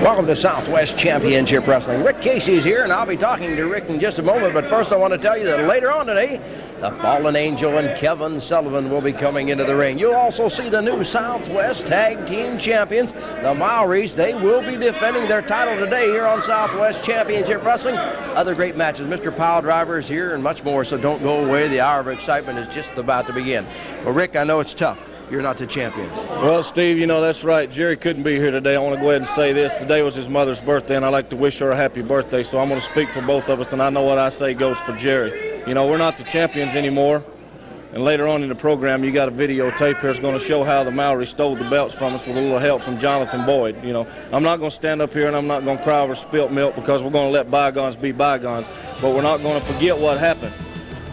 Welcome to Southwest Championship Wrestling. Rick Casey's here, and I'll be talking to Rick in just a moment. But first, I want to tell you that later on today, the Fallen Angel and Kevin Sullivan will be coming into the ring. You'll also see the new Southwest Tag Team Champions, the Maoris. They will be defending their title today here on Southwest Championship Wrestling. Other great matches. Mr. Pile Driver is here and much more, so don't go away. The hour of excitement is just about to begin. Well, Rick, I know it's tough. You're not the champion. Well, Steve, you know, that's right. Jerry couldn't be here today. I want to go ahead and say this. Today was his mother's birthday, and I'd like to wish her a happy birthday, so I'm going to speak for both of us, and I know what I say goes for Jerry. You know, we're not the champions anymore, and later on in the program, you got a videotape here that's going to show how the Maori stole the belts from us with a little help from Jonathan Boyd. You know, I'm not going to stand up here and I'm not going to cry over spilt milk because we're going to let bygones be bygones, but we're not going to forget what happened.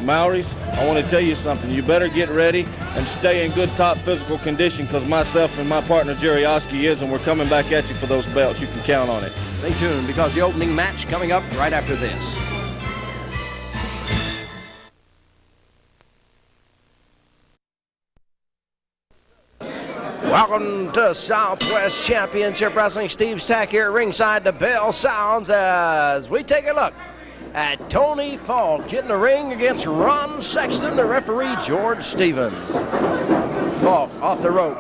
Maoris, I want to tell you something. You better get ready and stay in good top physical condition because myself and my partner Jerry Oski is, and we're coming back at you for those belts. You can count on it. Stay tuned because the opening match coming up right after this. Welcome to Southwest Championship Wrestling. Steve Stack here at ringside. The bell sounds as we take a look at Tony Falk getting the ring against Ron Sexton, the referee George Stevens. Falk off the rope.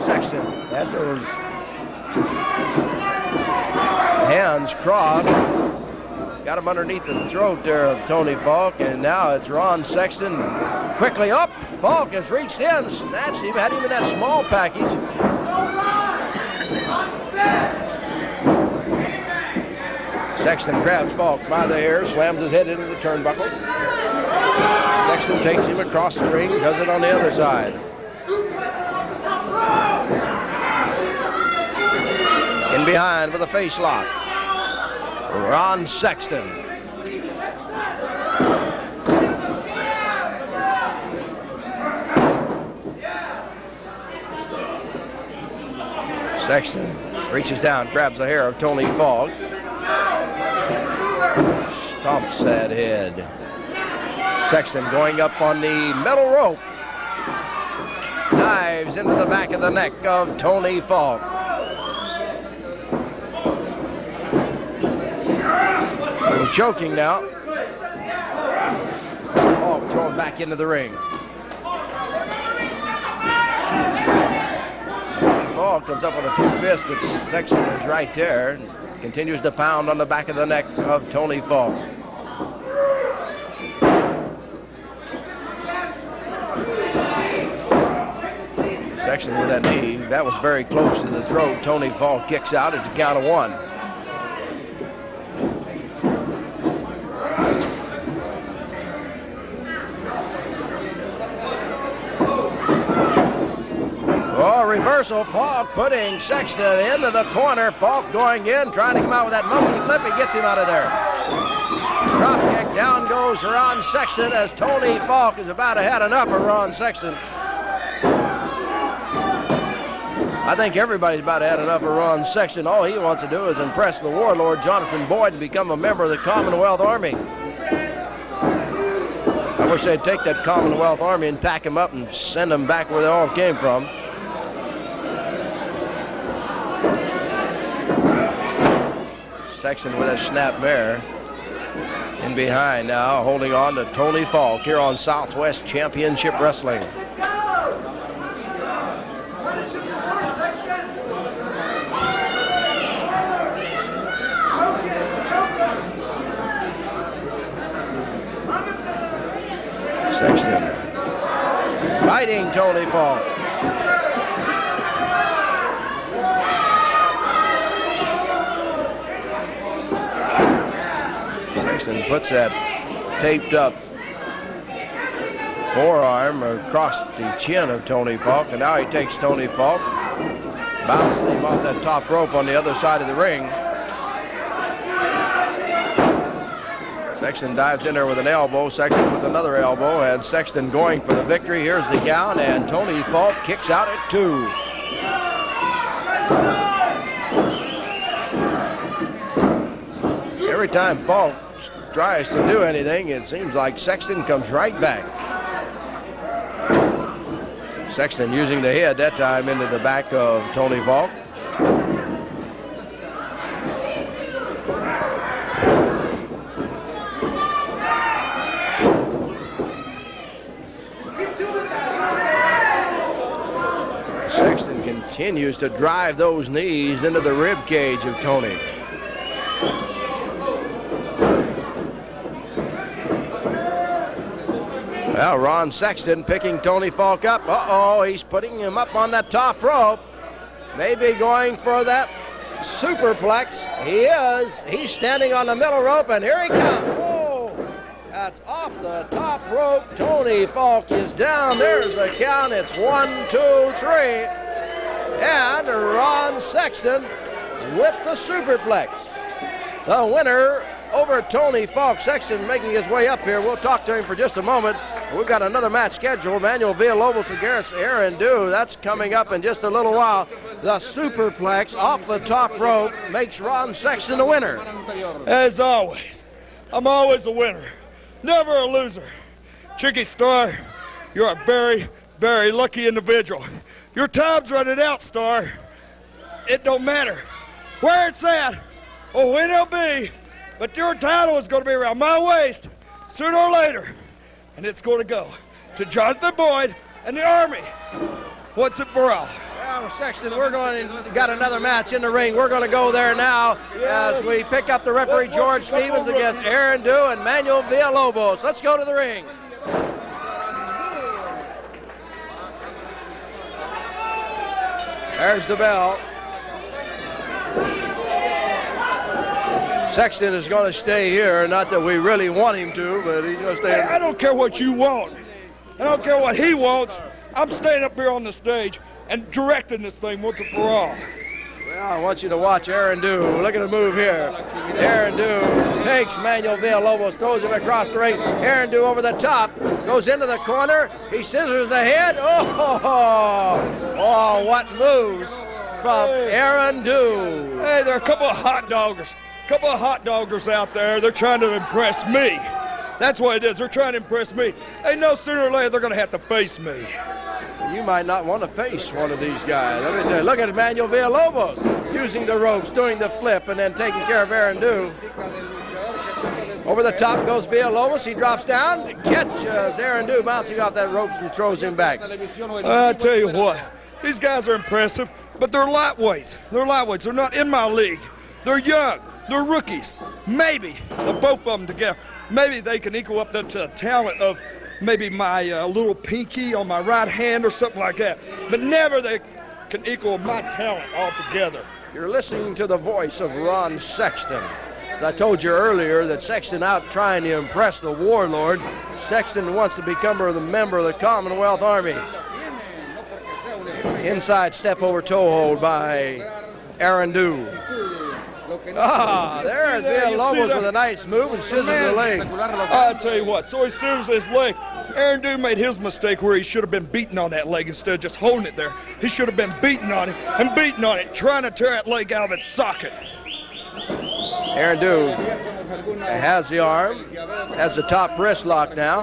Sexton had those hands crossed. Got him underneath the throat there of Tony Falk, and now it's Ron Sexton quickly up. Falk has reached in, snatched him, had him in that small package. Sexton grabs Falk by the hair, slams his head into the turnbuckle. Sexton takes him across the ring, does it on the other side. In behind with a face lock. Ron Sexton. Sexton reaches down, grabs the hair of Tony Falk. Stomps that head. Sexton going up on the metal rope. Dives into the back of the neck of Tony Falk. Choking now. Falk thrown back into the ring. Falk comes up with a few fists, but Sexton is right there. Continues to pound on the back of the neck of Tony Falk. Sexton with that knee. That was very close to the throat. Tony Falk kicks out at the count of one. Reversal. Falk putting Sexton into the corner. Falk going in, trying to come out with that monkey flip. He gets him out of there. Drop kick. Down goes Ron Sexton as Tony Falk is about to had enough of Ron Sexton. I think everybody's about to had enough of Ron Sexton. All he wants to do is impress the warlord Jonathan Boyd and become a member of the Commonwealth Army. I wish they'd take that Commonwealth Army and pack him up and send them back where they all came from. Sexton with a snap bear. In behind now, holding on to Tony Falk here on Southwest Championship Wrestling. Sexton fighting Tony Falk. Sexton puts that taped up forearm across the chin of Tony Falk, and now he takes Tony Falk, bounces him off that top rope on the other side of the ring. Sexton dives in there with an elbow, Sexton with another elbow, and Sexton going for the victory. Here's the count, and Tony Falk kicks out at 2. Every time Falk tries to do anything, it seems like Sexton comes right back. Sexton using the head that time into the back of Tony Falk. Continues to drive those knees into the rib cage of Tony. Well, Ron Sexton picking Tony Falk up. Uh-oh, he's putting him up on that top rope. Maybe going for that superplex. He is. He's standing on the middle rope, and here he comes. Whoa! That's off the top rope. Tony Falk is down. There's the count. It's 1, 2, 3. And Ron Sexton with the superplex. The winner over Tony Falk. Sexton making his way up here. We'll talk to him for just a moment. We've got another match scheduled. Manuel Villalobos against Arandu. That's coming up in just a little while. The superplex off the top rope makes Ron Sexton the winner. As always, I'm always a winner, never a loser. Chicky Starr, you're a very, very lucky individual. Your time's running out, Starr. It don't matter where it's at or when it'll be, but your title is going to be around my waist sooner or later. And it's going to go to Jonathan Boyd and the Army once and for all. Well, Sexton, got another match in the ring. We're going to go there now as we pick up the referee George Stevens against Arandu and Manuel Villalobos. Let's go to the ring. There's the bell. Sexton is going to stay here. Not that we really want him to, but he's going to stay. Hey, I don't care what you want. I don't care what he wants. I'm staying up here on the stage and directing this thing once and for all. Well, I want you to watch Arandu. Look at the move here. Arandu takes Manuel Villalobos, throws him across the ring. Arandu over the top, goes into the corner. He scissors ahead. Oh, what moves from Arandu. Hey, there are a couple of hot doggers. Out there. They're trying to impress me. That's what it is. They're trying to impress me. They know sooner or later they're going to have to face me. You might not want to face one of these guys. Let me tell you, look at Manuel Villalobos using the ropes, doing the flip, and then taking care of Arandu. Over the top goes Villalobos. He drops down, catches Arandu bouncing off that ropes and throws him back. I tell you what, these guys are impressive, but they're lightweights. They're not in my league. They're young. They're rookies. Maybe, both of them together, maybe they can equal up to the talent of maybe my little pinky on my right hand or something like that. But never they can equal my talent altogether. You're listening to the voice of Ron Sexton. As I told you earlier that Sexton out trying to impress the warlord. Sexton wants to become a member of the Commonwealth Army. Inside step over toe hold by Arandu. There's Villalobos with a nice move and scissors the leg. I tell you what, so he scissors his leg. Arandu made his mistake where he should have been beating on that leg instead of just holding it there. He should have been beating on it, trying to tear that leg out of its socket. Arandu has the arm, has the top wrist lock now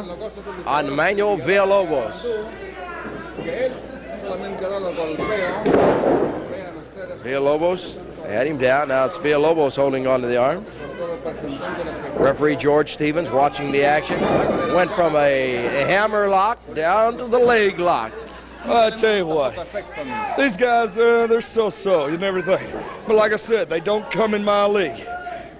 on Manuel Villalobos. Villalobos had him down. Now it's Villalobos holding onto the arm. Referee George Stevens watching the action. Went from a hammer lock down to the leg lock. I tell you what, these guys, they're so-so, you never think. But like I said, they don't come in my league.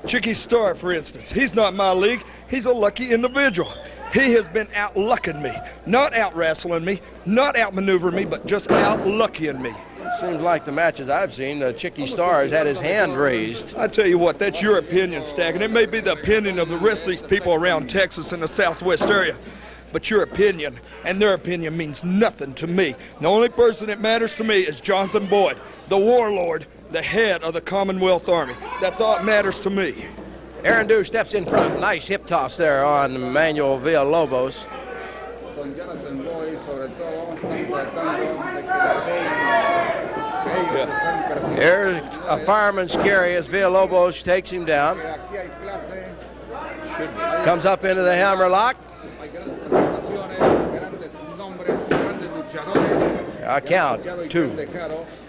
Chicky Starr, for instance, he's not my league. He's a lucky individual. He has been out-lucking me, not out-wrestling me, not out-maneuvering me, but just out-lucking me. Seems like the matches I've seen, Chicky Starr has had his hand raised. I tell you what, that's your opinion, Stag, and it may be the opinion of the rest of these people around Texas and the Southwest area. But your opinion and their opinion means nothing to me. The only person that matters to me is Jonathan Boyd, the warlord, the head of the Commonwealth Army. That's all that matters to me. Arandu steps in front. Nice hip toss there on Manuel Villalobos. Here's a fireman's carry as Villalobos takes him down. Comes up into the hammer lock. I count 2.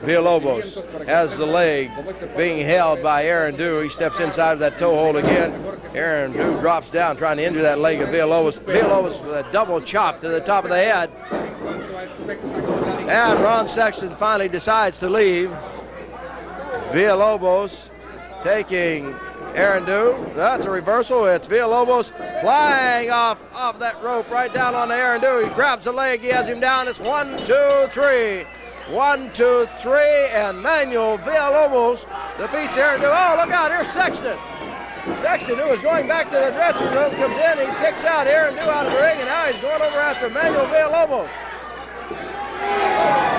Villalobos has the leg being held by Arandu. He steps inside of that toe hold again. Arandu drops down trying to injure that leg of Villalobos. Villalobos with a double chop to the top of the head. And Ron Sexton finally decides to leave. Villalobos taking Arandu. That's a reversal. It's Villalobos flying off that rope right down on the Arandu. He grabs the leg. He has him down. It's 1, 2, 3. 1, 2, 3. And Manuel Villalobos defeats Arandu. Oh, look out. Here's Sexton. Sexton, who is going back to the dressing room, comes in. He kicks out Arandu out of the ring, and now he's going over after Manuel Villalobos.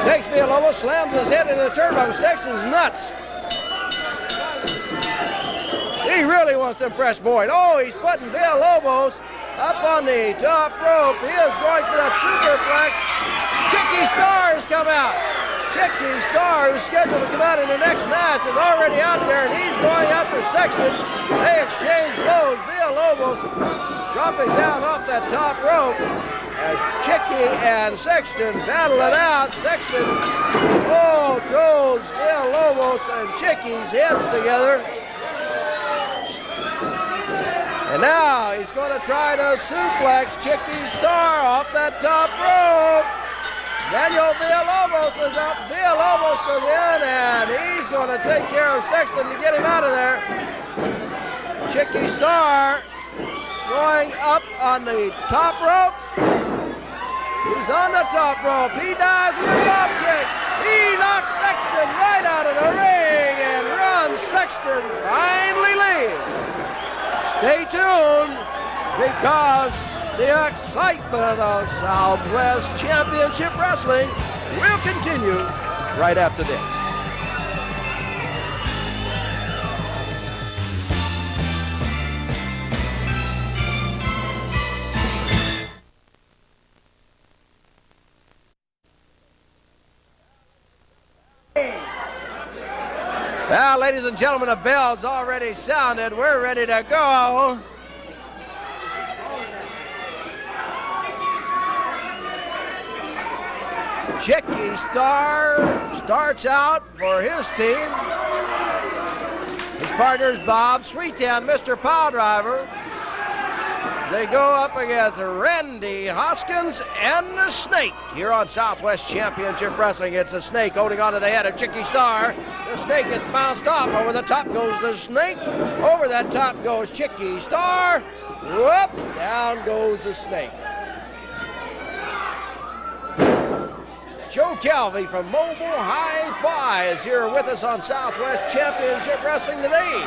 Takes Villalobos, slams his head into the turnbuckle. Sexton's nuts. He really wants to impress Boyd. Oh, he's putting Villalobos up on the top rope. He is going for that superplex. Chicky Starr has come out. Chicky Starr, who's scheduled to come out in the next match, is already out there, and he's going after Sexton. They exchange blows. Villalobos dropping down off that top rope as Chicky and Sexton battle it out. Sexton, throws Villalobos and Chicky's heads together. And now he's going to try to suplex Chicky Starr off that top rope. Manuel Villalobos is up. Villalobos goes in, and he's going to take care of Sexton to get him out of there. Chicky Starr going up on the top rope. He's on the top rope. He dives with a drop kick. He knocks Sexton right out of the ring, and Ron Sexton finally leaves. Stay tuned, because the excitement of Southwest Championship Wrestling will continue right after this. Well, ladies and gentlemen, the bell's already sounded. We're ready to go. Chicky Starr starts out for his team. His partner is Bob Sweetan, Mr. Piledriver. They go up against Randy Hoskins and the Snake here on Southwest Championship Wrestling. It's a Snake holding onto the head of Chicky Starr. The Snake is bounced off. Over the top goes the Snake. Over that top goes Chicky Starr. Whoop! Down goes the Snake. Joe Calvey from Mobile Hi-Fi is here with us on Southwest Championship Wrestling today.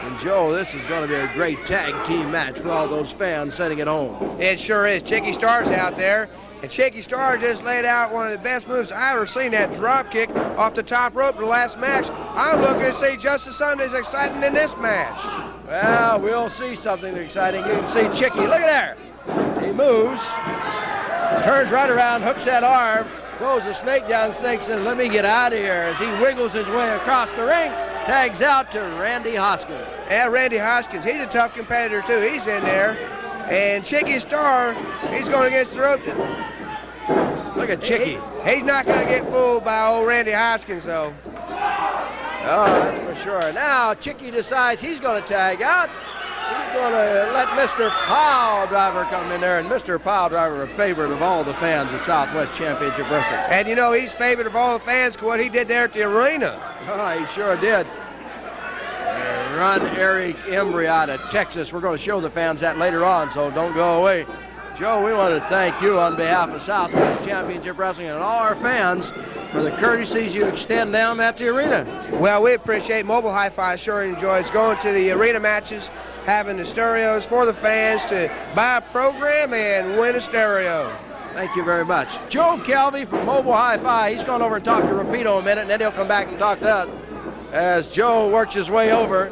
And Joe, this is going to be a great tag team match for all those fans sitting at home. It sure is. Chicky Starr's out there, and Chicky Starr just laid out one of the best moves I've ever seen, that drop kick off the top rope in the last match. I'm looking to see just as something as exciting than this match. Well, we'll see something exciting. You can see Chicky. Look at there. He moves, turns right around, hooks that arm, throws the Snake down. The Snake says, "Let me get out of here," as he wiggles his way across the ring. Tags out to Randy Hoskins. Yeah, Randy Hoskins, he's a tough competitor too. He's in there. And Chicky Starr, he's going against the ropes. Look at Chicky. He's not going to get fooled by old Randy Hoskins, though. Oh, that's for sure. Now Chicky decides he's going to tag out. He's going to let Mr. Piledriver come in there, and Mr. Piledriver, a favorite of all the fans at Southwest Championship Wrestling. And you know, he's favorite of all the fans for what he did there at the arena. Oh, he sure did. Run Eric Embry out of Texas. We're going to show the fans that later on, so don't go away. Joe, we want to thank you on behalf of Southwest Championship Wrestling and all our fans for the courtesies you extend down at the arena. Well, we appreciate Mobile Hi-Fi. Sure enjoys going to the arena matches, having the stereos for the fans to buy a program and win a stereo. Thank you very much. Joe Calvey from Mobile Hi-Fi. He's gone over and talked to Rapido a minute, and then he'll come back and talk to us as Joe works his way over.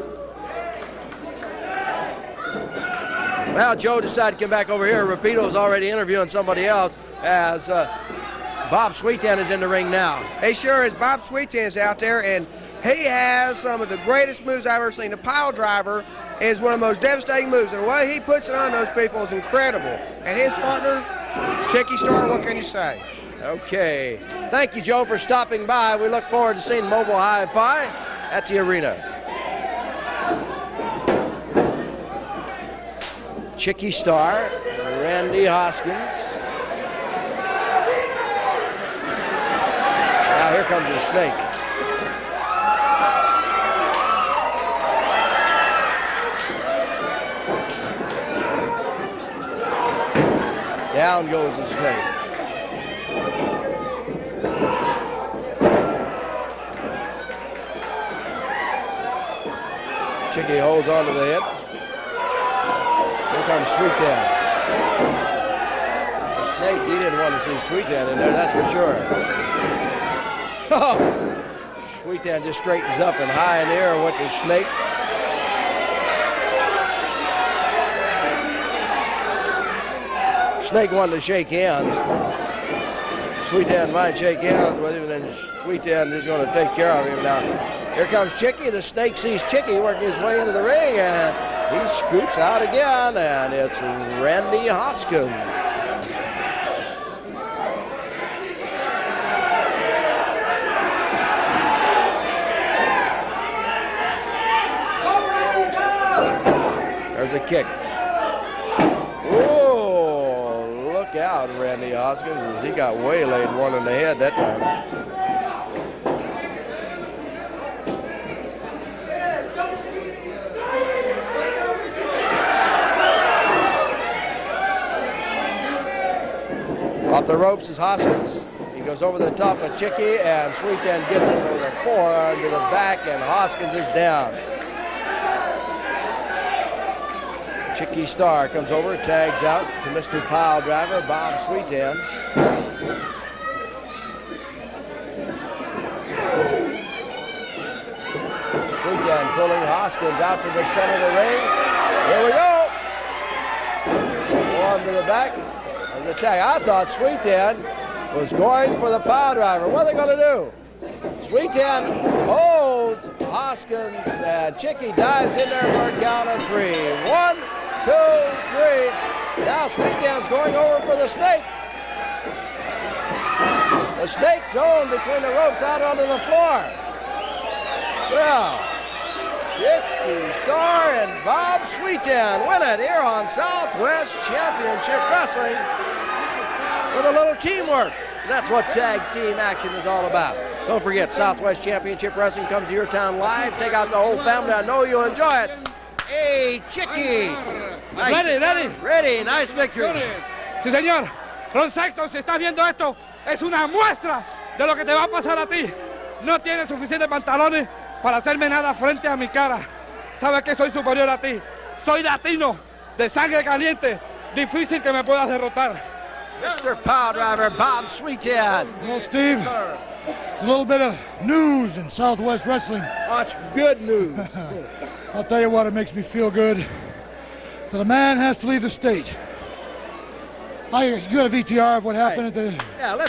Well, Joe decided to come back over here. Rapido's already interviewing somebody else as Bob Sweetan is in the ring now. He sure is. Bob Sweetan's out there, and he has some of the greatest moves I've ever seen. The pile driver is one of the most devastating moves, and the way he puts it on those people is incredible. And his partner, Chicky Starr, what can you say? Okay. Thank you, Joe, for stopping by. We look forward to seeing Mobile Hi-Fi at the arena. Chicky Starr, Randy Hoskins. Here comes the snake. Down goes the snake. Chicky holds on to the hip. Here comes Sweetan. The snake, he didn't want to see Sweetan in there, that's for sure. Sweetan just straightens up and high in the air with the snake. Snake wanted to shake hands. Sweetan might shake hands with him, and then Sweetan is going to take care of him now. Here comes Chicky. The snake sees Chicky working his way into the ring, and he scoots out again, and it's Randy Hoskins. There's a kick. Whoa, look out, Randy Hoskins, as he got waylaid one in the head that time. Off the ropes is Hoskins. He goes over the top of Chicky, and Sweetan gets him with a forearm to the back, and Hoskins is down. Chicky Starr comes over, tags out to Mr. Pile Driver, Bob Sweetan. Sweetan pulling Hoskins out to the center of the ring. Here we go. Arm to the back. There's a tag. I thought Sweetan was going for the Pile Driver. What are they going to do? Sweetan holds Hoskins, and Chicky dives in there for a count of 3. 1, 2, 3. Now Sweetan's going over for the snake. The snake thrown between the ropes out onto the floor. Well, Chicky Starr and Bob Sweetan win it here on Southwest Championship Wrestling with a little teamwork. That's what tag team action is all about. Don't forget, Southwest Championship Wrestling comes to your town live. Take out the whole family. I know you'll enjoy it. Hey, Chicky. Nice. Ready. Nice victory. Sí, señor. Ron Sexton, si estás viendo esto, es una muestra de lo que te va a pasar a ti. No tienes suficientes pantalones para hacerme nada frente a mi cara. Sabes que soy superior a ti. Soy latino, de sangre caliente. Difícil que me puedas derrotar. Mr. Pile Driver, Bob Sweetan. Well, Steve, it's a little bit of news in Southwest Wrestling. Oh, it's good news. I'll tell you what, it makes me feel good that a man has to leave the state. You got a VTR of what happened at the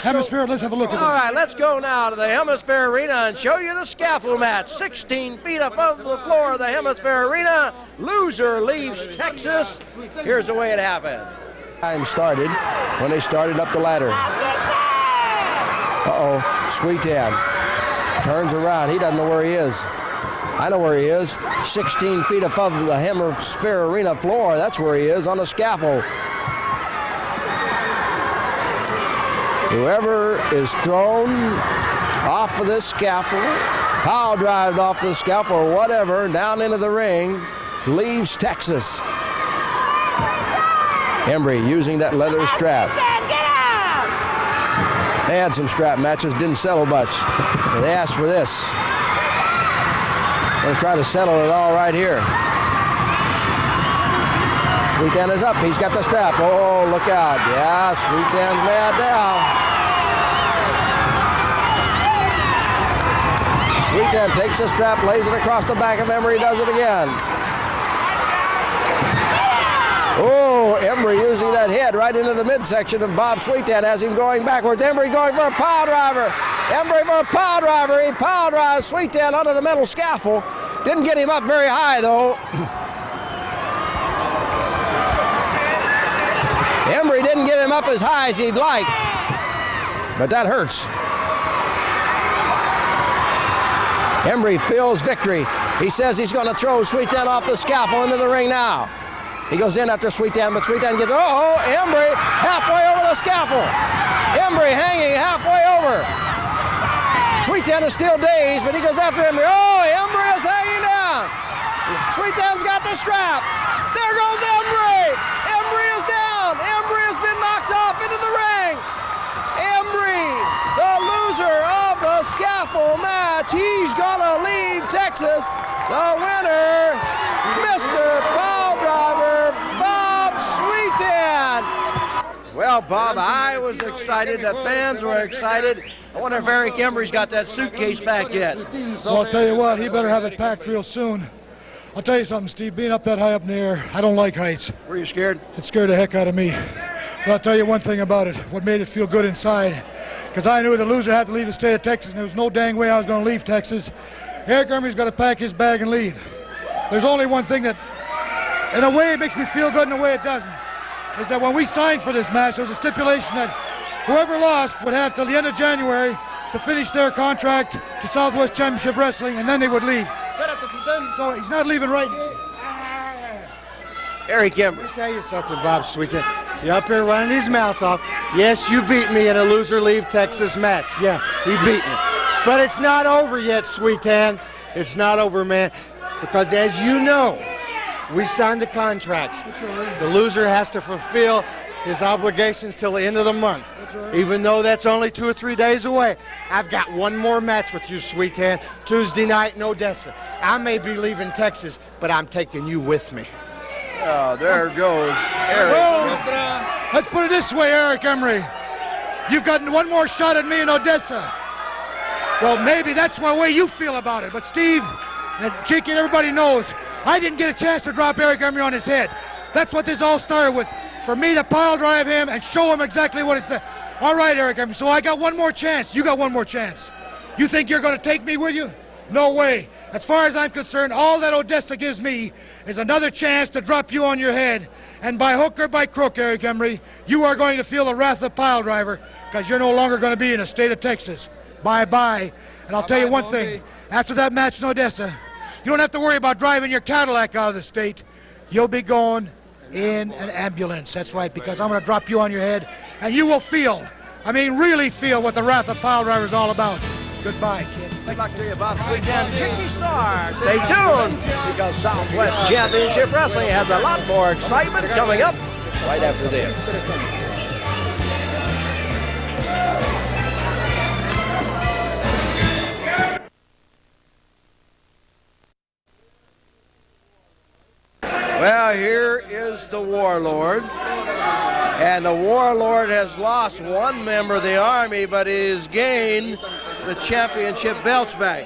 Hemisphere? Let's have a look at it. All right, let's go now to the Hemisfair Arena and show you the scaffold match. 16 feet above the floor of the Hemisfair Arena. Loser leaves Texas. Here's the way it happened. Time started when they started up the ladder. Sweetan turns around. He doesn't know where he is. I know where he is. 16 feet above the Hemisfair Arena floor. That's where he is, on the scaffold. Whoever is thrown off of this scaffold, power drived off the scaffold or whatever, down into the ring, leaves Texas. Embry using that leather strap. They had some strap matches, didn't settle much. They asked for this. They'll try to settle it all right here. Sweetan is up. He's got the strap. Oh, look out. Yeah, Sweetan's mad now. Sweetan takes the strap, lays it across the back of Embry, does it again. Oh, Embry using that head right into the midsection of Bob Sweetan as him going backwards. Embry going for a pile driver. Embry for a pile driver. He pile drives Sweetan onto the metal scaffold. Didn't get him up very high, though. Embry didn't get him up as high as he'd like, but that hurts. Embry feels victory. He says he's going to throw Sweetan off the scaffold into the ring now. He goes in after Sweetan, but Sweetan gets, Embry halfway over the scaffold. Embry hanging halfway over. Sweetan is still dazed, but he goes after Embry. Oh, Embry is hanging down. Sweetan's got the strap. There goes Embry. Embry is down. Embry has been knocked off into the ring. Embry, the loser of the scaffold match. He's gonna leave Texas. The winner, Mr. Pile Driver, Bob Sweetan. Well, Bob, I was excited. The fans were excited. I wonder if Eric Embry's got that suitcase packed yet. Well, I'll tell you what, he better have it packed real soon. I'll tell you something, Steve, being up that high up in the air, I don't like heights. Were you scared? It scared the heck out of me. But I'll tell you one thing about it, what made it feel good inside, because I knew the loser had to leave the state of Texas, and there was no dang way I was going to leave Texas. Eric Embry's got to pack his bag and leave. There's only one thing that, in a way, it makes me feel good, in a way it doesn't, is that when we signed for this match, there was a stipulation that whoever lost would have till the end of January to finish their contract to Southwest Championship Wrestling, and then they would leave. So he's not leaving right now. Eric Embry. Let me tell you something, Bob Sweetan. You're up here running his mouth off. Yes, you beat me in a loser leave Texas match. Yeah, he beat me. But it's not over yet, Sweetan. It's not over, man. Because as you know, we signed the contracts. The loser has to fulfill his obligations till the end of the month. Even though that's only 2 or 3 days away. I've got one more match with you, Sweetan, Tuesday night in Odessa. I may be leaving Texas, but I'm taking you with me. Oh, there goes Eric. Well, let's put it this way, Eric Embry. You've got one more shot at me in Odessa. Well, maybe that's the way you feel about it. But Steve and Chicky and everybody knows I didn't get a chance to drop Eric Embry on his head. That's what this all started with. For me to pile drive him and show him exactly what it's. All right, Eric Embry, so I got one more chance. You got one more chance. You think you're going to take me with you? No way. As far as I'm concerned, all that Odessa gives me is another chance to drop you on your head. And by hook or by crook, Eric Embry, you are going to feel the wrath of the pile driver because you're no longer going to be in the state of Texas. Bye-bye. And I'll tell you one thing. After that match in Odessa, you don't have to worry about driving your Cadillac out of the state. You'll be going in an ambulance. That's right, because I'm going to drop you on your head, and you will feel, I mean really feel what the wrath of pile driver is all about. Goodbye, kid. Good luck to you, Bob Sweetan. Chicky Starr. Stay tuned, because Southwest Championship Wrestling has a lot more excitement coming up right after this. Well, here is the Warlord. And the Warlord has lost one member of the Army, but he has gained the championship belts back.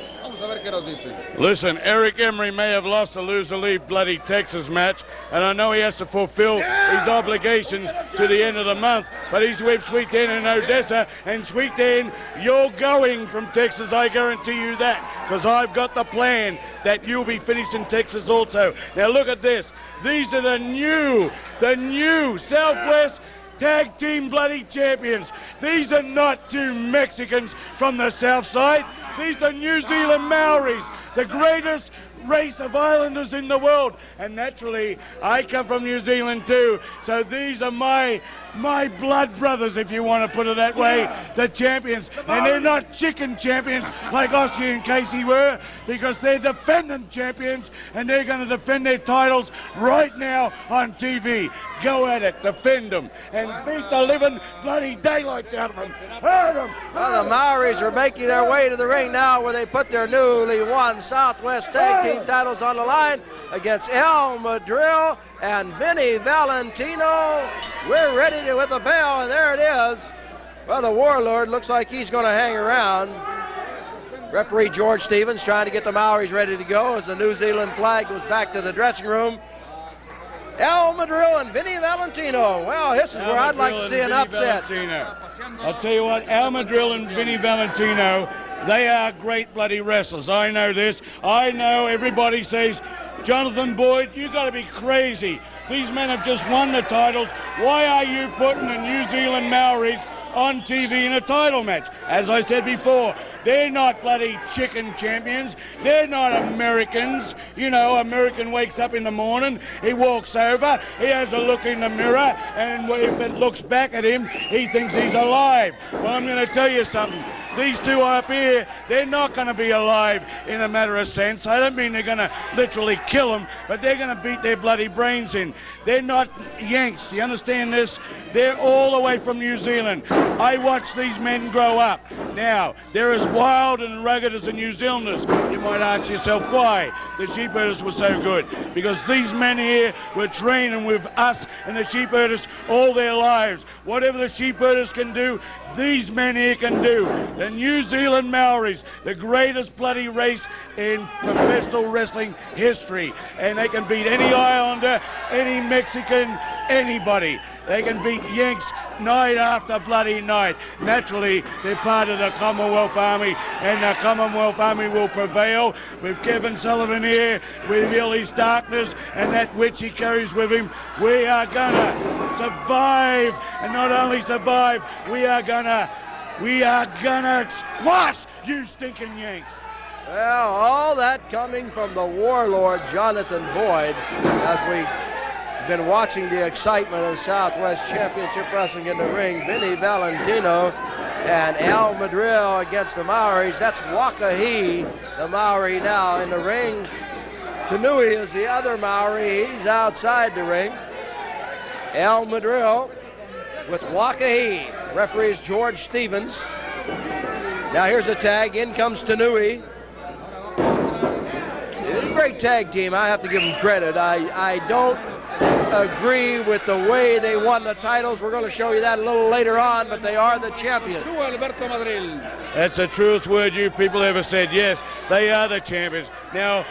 Listen, Eric Embry may have lost a loser-leave bloody Texas match, and I know he has to fulfill his obligations to the end of the month, but he's with Sweetan in Odessa, and Sweetan, you're going from Texas, I guarantee you that, because I've got the plan that you'll be finished in Texas also. Now look at this. These are the new Southwest Tag Team bloody champions. These are not two Mexicans from the south side. These are New Zealand Maoris, the greatest race of islanders in the world. And naturally, I come from New Zealand too. So these are my blood brothers, if you want to put it that way, the champions. And they're not chicken champions like Oski and Casey were, because they're defending champions, and they're going to defend their titles right now on TV. Go at it, defend them, and beat the living bloody daylights out of them. Hurt them. Well, the Maoris are making their way to the ring now, where they put their newly won Southwest Tag Team titles on the line against El Madril and Vinnie Valentino. We're ready to hit the bell, and there it is. Well, the Warlord looks like he's going to hang around. Referee George Stevens trying to get the Maoris ready to go as the New Zealand flag goes back to the dressing room. El Madril and Vinnie Valentino. Well, this is where I'd like to see an upset. I'll tell you what, El Madril and Vinnie Valentino, they are great bloody wrestlers. I know this. I know everybody says, Jonathan Boyd, you got to be crazy. These men have just won the titles. Why are you putting the New Zealand Maoris on TV in a title match. As I said before, they're not bloody chicken champions. They're not Americans. You know, American wakes up in the morning, he walks over, he has a look in the mirror, and if it looks back at him, he thinks he's alive. Well, I'm going to tell you something. These two up here, they're not going to be alive in a matter of sense. I don't mean they're going to literally kill them, but they're going to beat their bloody brains in. They're not Yanks. Do you understand this? They're all the way from New Zealand. I watched these men grow up. Now, they're as wild and rugged as the New Zealanders. You might ask yourself why the sheepherders were so good. Because these men here were training with us and the sheepherders all their lives. Whatever the sheepherders can do, these men here can do. The New Zealand Maoris, the greatest bloody race in professional wrestling history. And they can beat any Islander, any Mexican, anybody. They can beat Yanks night after bloody night. Naturally, they're part of the Commonwealth Army, and the Commonwealth Army will prevail with Kevin Sullivan here, with Illy's darkness, and that witch he carries with him. We are gonna survive, and not only survive, we are gonna squash you stinking Yanks. Well, all that coming from the warlord Jonathan Boyd as we been watching the excitement of Southwest Championship Wrestling in the ring. Vinnie Valentino and Al Madril against the Maoris. That's Wakahi, the Maori now in the ring. Tanui is the other Maori. He's outside the ring. Al Madril with Wakahi. Referee is George Stevens. Now here's a tag. In comes Tanui. Great tag team. I have to give them credit. I don't agree with the way they won the titles. We're going to show you that a little later on, but they are the champions. That's the truest word you people ever said. Yes, they are the champions. Now,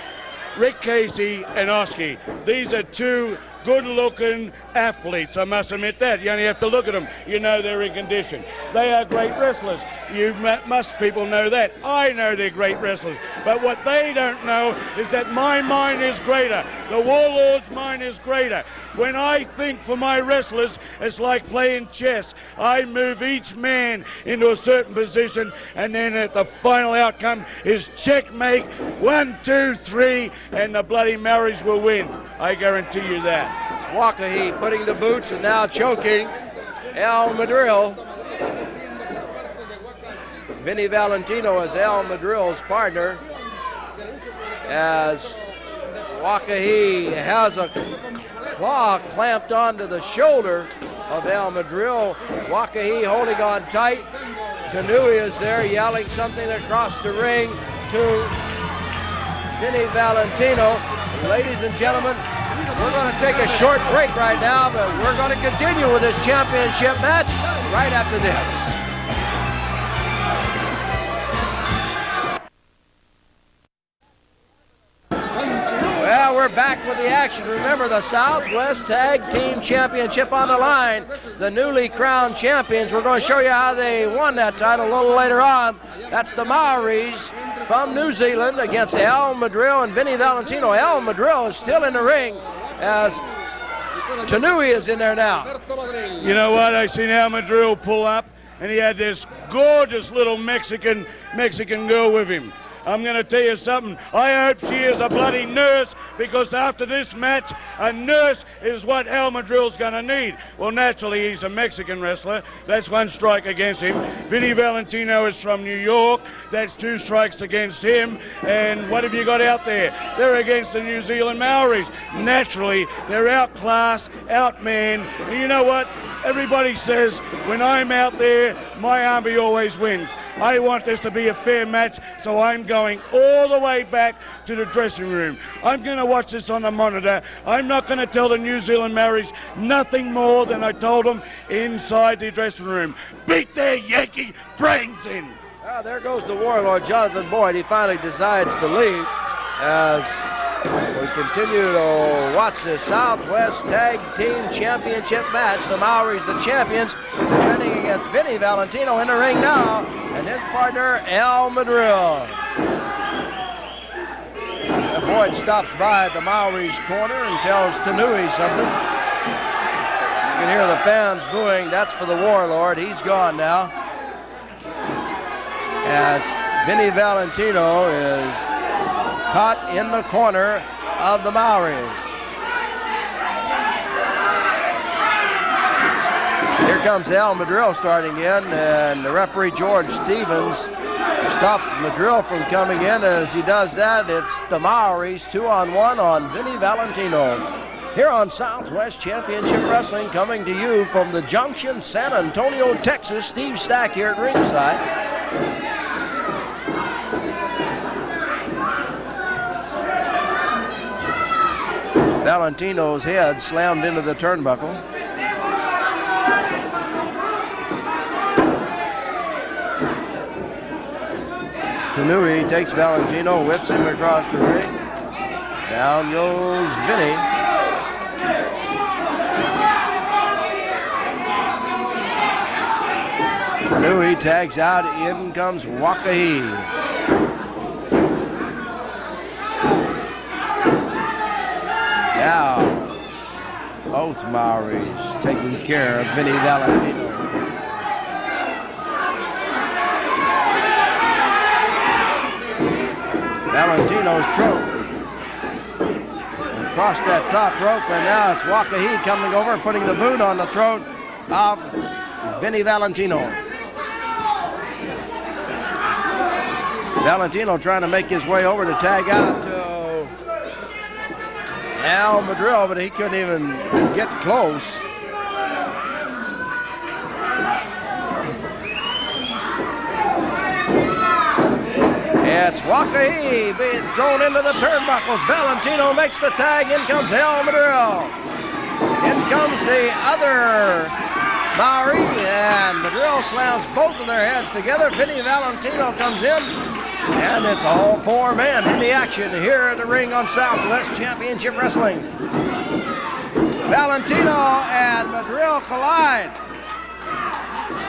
Rick Casey and Oski, these are two good-looking athletes, I must admit that. You only have to look at them. You know they're in condition. They are great wrestlers. You must people know that. I know they're great wrestlers. But what they don't know is that my mind is greater. The Warlord's mind is greater. When I think for my wrestlers, it's like playing chess. I move each man into a certain position, and then at the final outcome is checkmate, 1, 2, 3, and the bloody Maoris will win. I guarantee you that. Wakahi putting the boots and now choking Al Madril. Vinnie Valentino is Al Madril's partner as Wakahi has a claw clamped onto the shoulder of Al Madril. Wakahi holding on tight. Tanui is there yelling something across the ring to Vinnie Valentino. Ladies and gentlemen, we're going to take a short break right now, but we're going to continue with this championship match right after this. Well, we're back with the action. Remember, the Southwest Tag Team Championship on the line. The newly crowned champions. We're going to show you how they won that title a little later on. That's the Maoris from New Zealand against Al Madril and Vinnie Valentino. Al Madril is still in the ring as Tanui is in there now. You know what? I seen Al Madril pull up, and he had this gorgeous little Mexican girl with him. I'm going to tell you something. I hope she is a bloody nurse, because after this match, a nurse is what Al Madril's going to need. Well, naturally, he's a Mexican wrestler. That's one strike against him. Vinnie Valentino is from New York. That's 2 strikes against him. And what have you got out there? They're against the New Zealand Maoris. Naturally, they're outclassed, outmanned. And you know what? Everybody says, when I'm out there, my army always wins. I want this to be a fair match, so I'm going all the way back to the dressing room. I'm going to watch this on the monitor. I'm not going to tell the New Zealand Maoris nothing more than I told them inside the dressing room. Beat their Yankee brains in. Well, there goes the warlord, Jonathan Boyd. He finally decides to leave as we continue to watch this Southwest Tag Team Championship match. The Maoris, the champions, defending against Vinnie Valentino in the ring now, and his partner, Al Madril. Boyd stops by at the Maoris corner and tells Tanui something. You can hear the fans booing. That's for the Warlord. He's gone now. As Vinnie Valentino is caught in the corner of the Maoris. Here comes Al Madril starting in, and the referee George Stevens stops Madril from coming in. As he does that, it's the Maoris 2-on-1 on Vinnie Valentino. Here on Southwest Championship Wrestling, coming to you from the Junction, San Antonio, Texas. Steve Stack here at ringside. Valentino's head slammed into the turnbuckle. Tanui takes Valentino, whips him across the ring. Down goes Vinnie. Tanui tags out, in comes Wakahi. Now, both Maoris taking care of Vinnie Valentino. Valentino's throat across that top rope, and now it's Wakahi coming over, putting the boot on the throat of Vinnie Valentino. Valentino trying to make his way over to tag out to Al Madril, but he couldn't even get close. It's Wakahi being thrown into the turnbuckles. Valentino makes the tag. In comes Al Madril. In comes the other Maori, and Madril slams both of their heads together. Vinnie Valentino comes in, and it's all four men in the action here at the ring on Southwest Championship Wrestling. Valentino and Madril collide.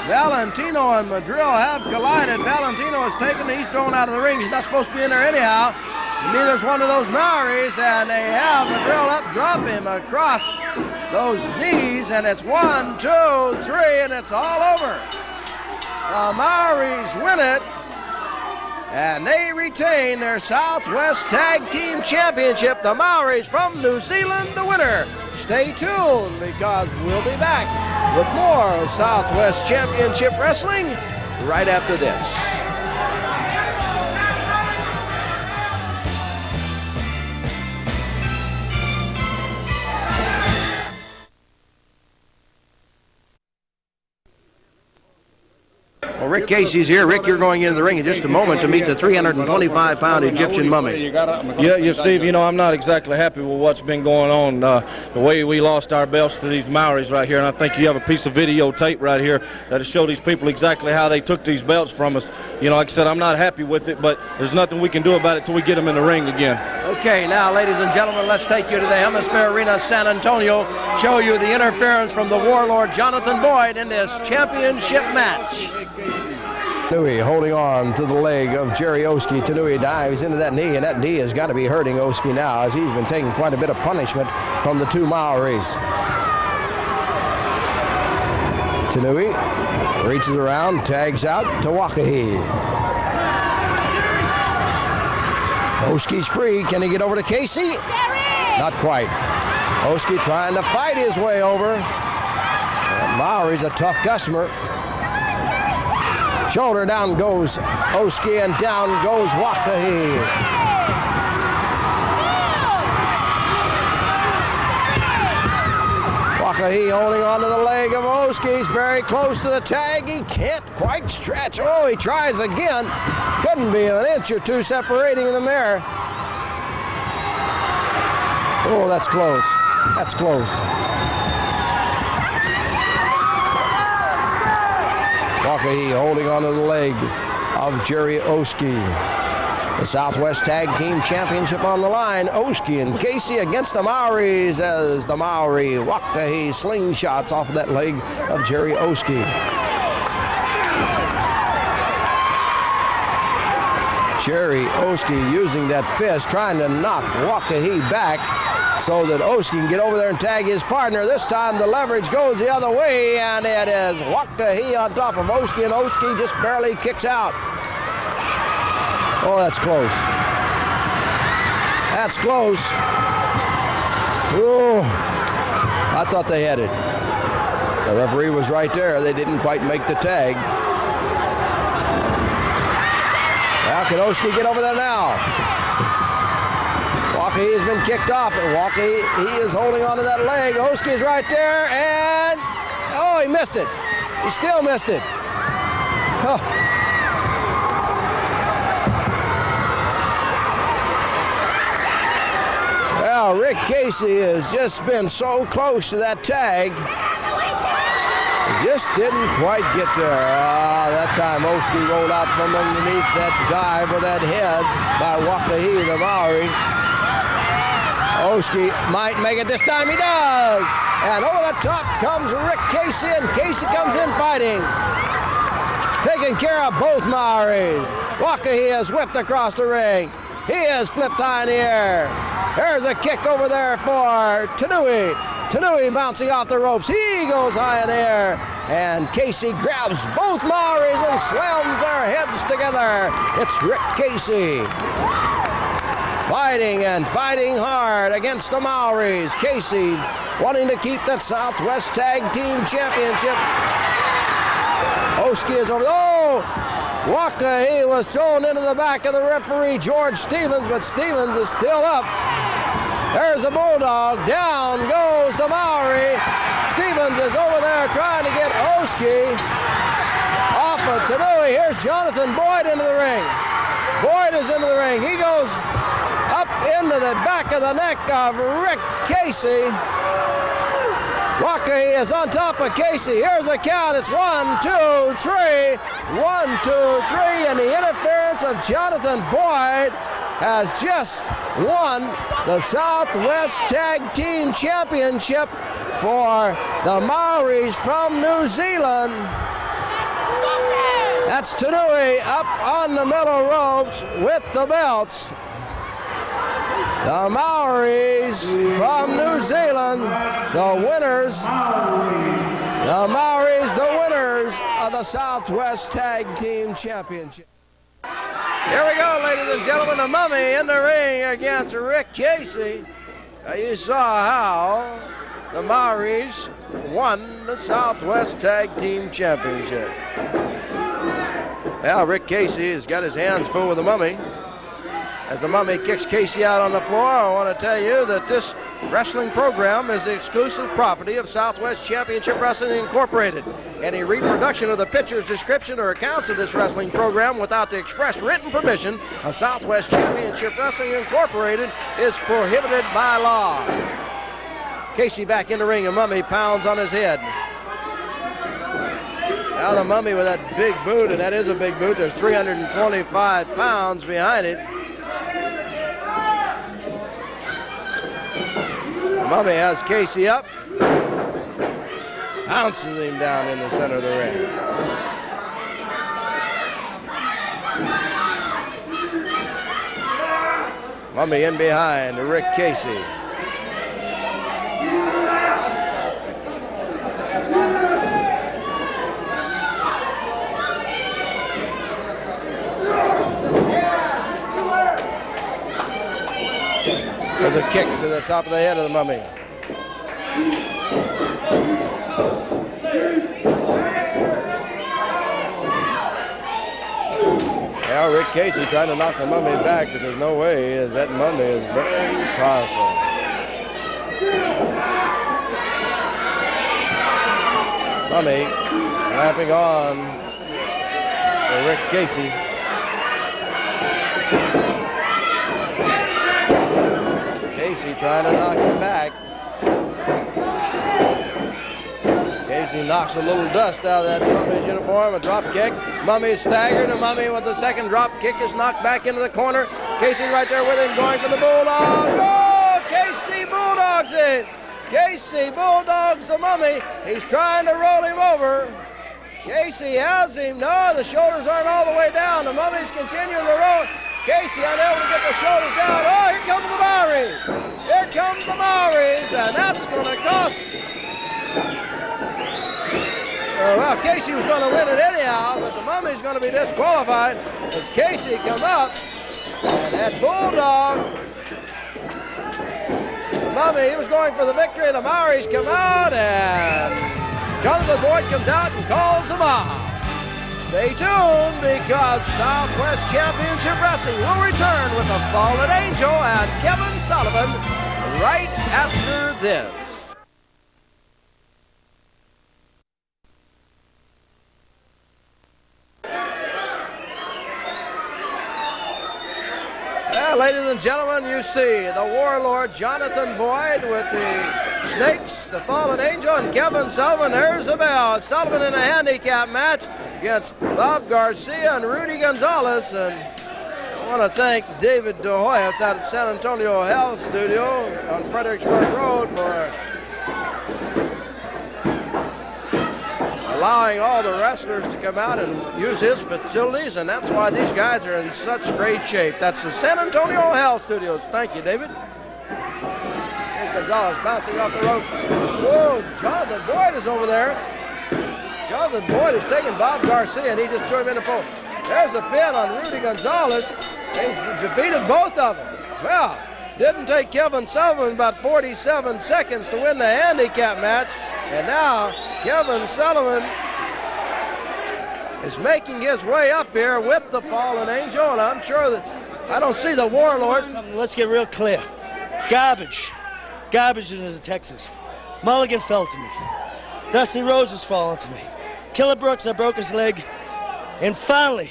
Valentino and Madril have collided. Valentino is taken, he's thrown out of the ring. He's not supposed to be in there anyhow. Neither's one of those Maoris, and they have Madril up, drop him across those knees, and it's 1, 2, 3, and it's all over. The Maoris win it, and they retain their Southwest Tag Team Championship. The Maoris from New Zealand, the winner. Stay tuned, because we'll be back with more Southwest Championship Wrestling right after this. Well, Rick Casey's here. Rick, you're going into the ring in just a moment to meet the 325-pound Egyptian mummy. Yeah, Steve, you know, I'm not exactly happy with what's been going on, the way we lost our belts to these Maoris right here, and I think you have a piece of videotape right here that'll show these people exactly how they took these belts from us. You know, like I said, I'm not happy with it, but there's nothing we can do about it till we get them in the ring again. Okay, now, ladies and gentlemen, let's take you to the Hemisfair Arena, San Antonio, show you the interference from the Warlord Jonathan Boyd in this championship match. Tanui holding on to the leg of Jerry Oski. Tanui dives into that knee, and that knee has got to be hurting Oski now, as he's been taking quite a bit of punishment from the two Maoris. Tanui reaches around, tags out to Wakahi. Oski's free. Can he get over to Casey? Not quite. Oski trying to fight his way over. And Maori's a tough customer. Shoulder down goes Oski, and down goes Wakahi. Wakahi holding on to the leg of Oski. He's very close to the tag. He can't quite stretch. Oh, he tries again. Couldn't be an inch or two separating them there. Oh, that's close. That's close. Wakahi holding on to the leg of Jerry Oski. The Southwest Tag Team Championship on the line. Oski and Casey against the Maoris, as the Maori Wakahi slingshots off of that leg of Jerry Oski. Jerry Oski using that fist, trying to knock Wakahi back. so that Oski can get over there and tag his partner. This time the leverage goes the other way, and it is Wakahi on top of Oski, and Oski just barely kicks out. Oh, that's close. That's close. Oh, I thought they had it. The referee was right there. They didn't quite make the tag. How can Oski get over there now? Wakahi has been kicked off, and Wakahi, he is holding onto that leg. Oski is right there, and oh, he missed it. He still missed it. Oh. Well, Rick Casey has just been so close to that tag. He just didn't quite get there. That time Oski rolled out from underneath that dive with that head by Wakahi, the Maori. Oski might make it this time. He does! And over the top comes Rick Casey, and Casey comes in fighting. Taking care of both Maoris. Wakahi has whipped across the ring. He is flipped high in the air. There's a kick over there for Tanui. Tanui bouncing off the ropes. He goes high in the air. And Casey grabs both Maoris and slams their heads together. It's Rick Casey. Fighting and fighting hard against the Maoris. Casey wanting to keep that Southwest Tag Team Championship. Oski is over. Oh! Wakahi was thrown into the back of the referee, George Stevens, but Stevens is still up. There's a Bulldog. Down goes the Maori. Stevens is over there trying to get Oski off of Tanui. Here's Jonathan Boyd into the ring. Boyd is into the ring. He goes up into the back of the neck of Rick Casey. Wakahi is on top of Casey. Here's a count. It's 1, 2, 3. 1, 2, 3. And the interference of Jonathan Boyd has just won the Southwest Tag Team Championship for the Maoris from New Zealand. That's Tanui up on the middle ropes with the belts. The Maoris from New Zealand, the winners. The Maoris, the winners of the Southwest Tag Team Championship. Here we go, ladies and gentlemen, the Mummy in the ring against Rick Casey. You saw how the Maoris won the Southwest Tag Team Championship. Well, Rick Casey has got his hands full with the Mummy. As the Mummy kicks Casey out on the floor, I want to tell you that this wrestling program is the exclusive property of Southwest Championship Wrestling Incorporated. Any reproduction of the pictures, description, or accounts of this wrestling program without the express written permission of Southwest Championship Wrestling Incorporated is prohibited by law. Casey back in the ring, and Mummy pounds on his head. Now the Mummy with that big boot, and that is a big boot. There's 325 pounds behind it. Mummy has Casey up, bounces him down in the center of the ring. Mummy in behind Rick Casey. There's a kick to the top of the head of the Mummy. Now Rick Casey trying to knock the Mummy back, but there's no way, as that Mummy is very powerful. Mummy clapping on for Rick Casey. Casey trying to knock him back. Casey knocks a little dust out of that Mummy's uniform, a drop kick. Mummy staggered, and Mummy with the second drop kick is knocked back into the corner. Casey right there with him going for the Bulldog. Oh, Casey Bulldogs it. Casey Bulldogs the Mummy. He's trying to roll him over. Casey has him. No, the shoulders aren't all the way down. The Mummy's continuing to roll. Casey unable to get the shoulders down. Oh, here comes the Maoris. Here comes the Maoris, and that's going to cost. Well, Casey was going to win it anyhow, but the Mummy's going to be disqualified as Casey come up. And that Bulldog, the Mummy, he was going for the victory. The Maoris come out, and Jonathan Boyd comes out and calls them off. Stay tuned, because Southwest Championship Wrestling will return with the Fallen Angel and Kevin Sullivan right after this. Well, ladies and gentlemen, you see the Warlord Jonathan Boyd with the Snakes, the Fallen Angel, and Kevin Sullivan. There's the bell. Sullivan in a handicap match against Bob Garcia and Rudy Gonzalez. And I want to thank David De Hoyos out at San Antonio Health Studio on Fredericksburg Road for allowing all the wrestlers to come out and use his facilities, and that's why these guys are in such great shape. That's the San Antonio Health Studios. Thank you, David. Here's Gonzalez bouncing off the rope. Whoa, Jonathan Boyd is over there. Jonathan Boyd is taking Bob Garcia, and he just threw him in the pole. There's a pin on Rudy Gonzalez. He's defeated both of them. Well, didn't take Kevin Sullivan about 47 seconds to win the handicap match, and now Kevin Sullivan is making his way up here with the Fallen Angel, and I'm sure that I don't see the Warlord. Let's get real clear. Garbage. Garbage in Texas. Mulligan fell to me. Dusty Rose has fallen to me. Killer Brooks, I broke his leg. And finally,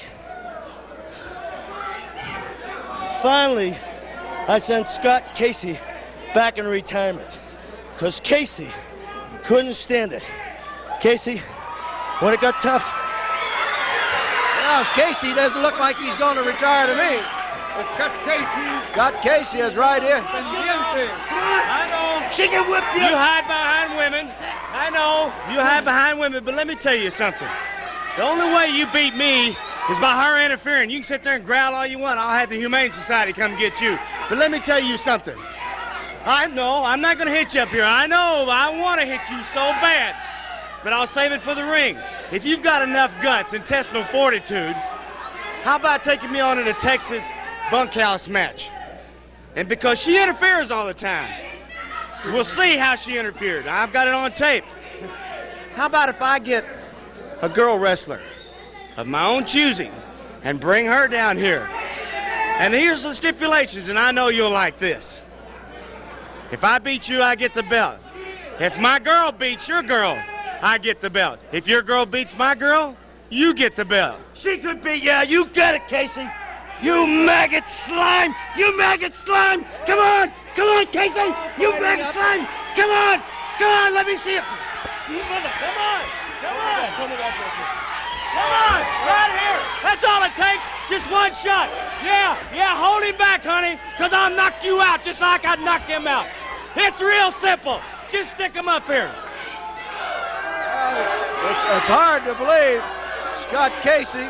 I sent Scott Casey back in retirement. Because Casey couldn't stand it. Casey, when it got tough. Well, Casey doesn't look like he's going to retire to me. Scott Casey is right here. I know. She can whip you. You hide behind women. I know. You hide behind women, but let me tell you something. The only way you beat me is by her interfering. You can sit there and growl all you want. I'll have the Humane Society come get you. But let me tell you something. I know. I'm not going to hit you up here. I know. I want to hit you so bad. But I'll save it for the ring. If you've got enough guts, intestinal fortitude, how about taking me on in a Texas bunkhouse match? And because she interferes all the time, we'll see how she interfered. I've got it on tape. How about if I get a girl wrestler of my own choosing and bring her down here? And here's the stipulations, and I know you'll like this. If I beat you, I get the belt. If my girl beats your girl, I get the belt. If your girl beats my girl, you get the belt. She could be, yeah, you get it, Casey. You maggot slime! You maggot slime! Come on! Come on, Casey! You maggot slime! Come on! Come on, let me see it! You mother, come on! Come on! Come on! Right here! That's all it takes. Just one shot. Yeah, hold him back, honey, because I'll knock you out just like I knocked him out. It's real simple. Just stick him up here. It's hard to believe, Scott Casey,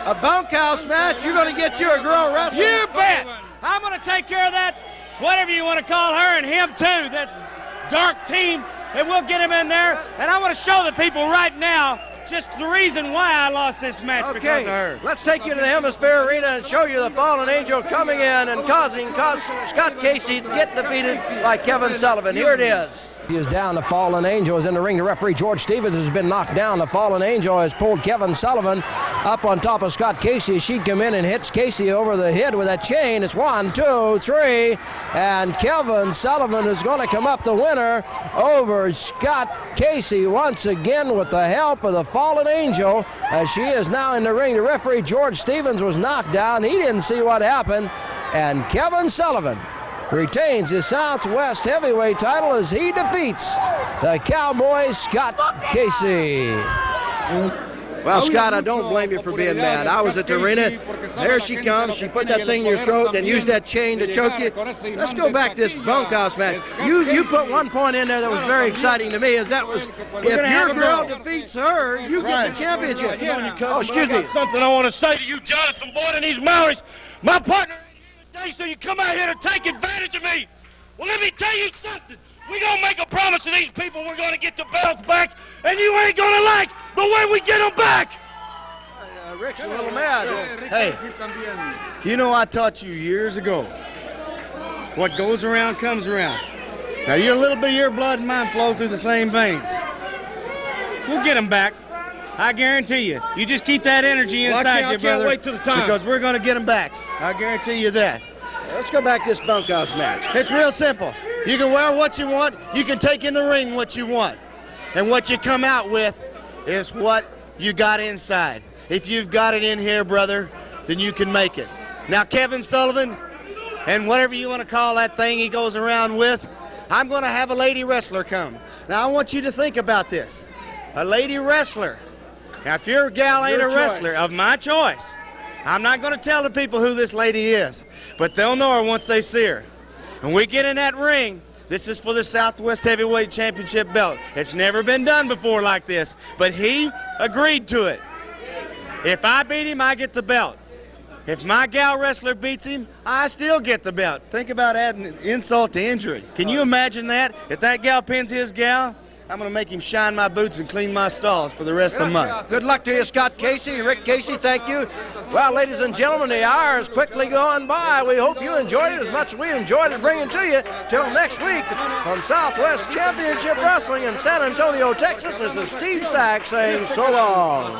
a bunkhouse match, you're going to get you a girl wrestler. You bet. I'm going to take care of that, whatever you want to call her, and him too, that dark team, and we'll get him in there. And I want to show the people right now just the reason why I lost this match because of her. Let's take you to the Hemisfair Arena and show you the Fallen Angel coming in and causing Scott Casey to get defeated by Kevin Sullivan. Here it is. He is down. The Fallen Angel is in the ring. The referee, George Stevens, has been knocked down. The Fallen Angel has pulled Kevin Sullivan up on top of Scott Casey. She'd come in and hits Casey over the head with that chain. It's 1, 2, 3, and Kevin Sullivan is going to come up the winner over Scott Casey once again with the help of the Fallen Angel, as she is now in the ring. The referee, George Stevens, was knocked down. He didn't see what happened, and Kevin Sullivan retains his Southwest heavyweight title as he defeats the Cowboy Scott Casey. Well, Scott, I don't blame you for being mad. I was at the arena. There she comes. She put that thing in your throat and used that chain to choke you. Let's go back to this bunkhouse match. You put one point in there that was very exciting to me, as that was if your girl defeats her, you get the championship. Oh, excuse me. Something I want to say to you, Jonathan Boyd and these Maoris. My partner ain't here today, so you come out here to take advantage of me. Well, let me tell you something. We're going to make a promise to these people we're going to get the belts back, and you ain't going to like the way we get them back. Rick's a little mad. Hey, you know I taught you years ago, what goes around comes around. Now, a little bit of your blood and mine flow through the same veins. We'll get them back. I guarantee you. You just keep that energy inside you, brother. Wait till the time. Because we're going to get them back. I guarantee you that. Let's go back to this bunkhouse match. It's real simple. You can wear what you want. You can take in the ring what you want. And what you come out with is what you got inside. If you've got it in here, brother, then you can make it. Now, Kevin Sullivan, and whatever you want to call that thing he goes around with, I'm going to have a lady wrestler come. Now, I want you to think about this. A lady wrestler. Now, if your gal ain't a wrestler of my choice, I'm not going to tell the people who this lady is, but they'll know her once they see her. When we get in that ring, this is for the Southwest Heavyweight Championship belt. It's never been done before like this, but he agreed to it. If I beat him, I get the belt. If my gal wrestler beats him, I still get the belt. Think about adding insult to injury. Can you imagine that? If that gal pins his gal, I'm going to make him shine my boots and clean my stalls for the rest of the month. Good luck to you, Scott Casey. Rick Casey, thank you. Well, ladies and gentlemen, the hour is quickly going by. We hope you enjoyed it as much as we enjoyed it bringing to you. Till next week, from Southwest Championship Wrestling in San Antonio, Texas, this is Steve Stack saying so long.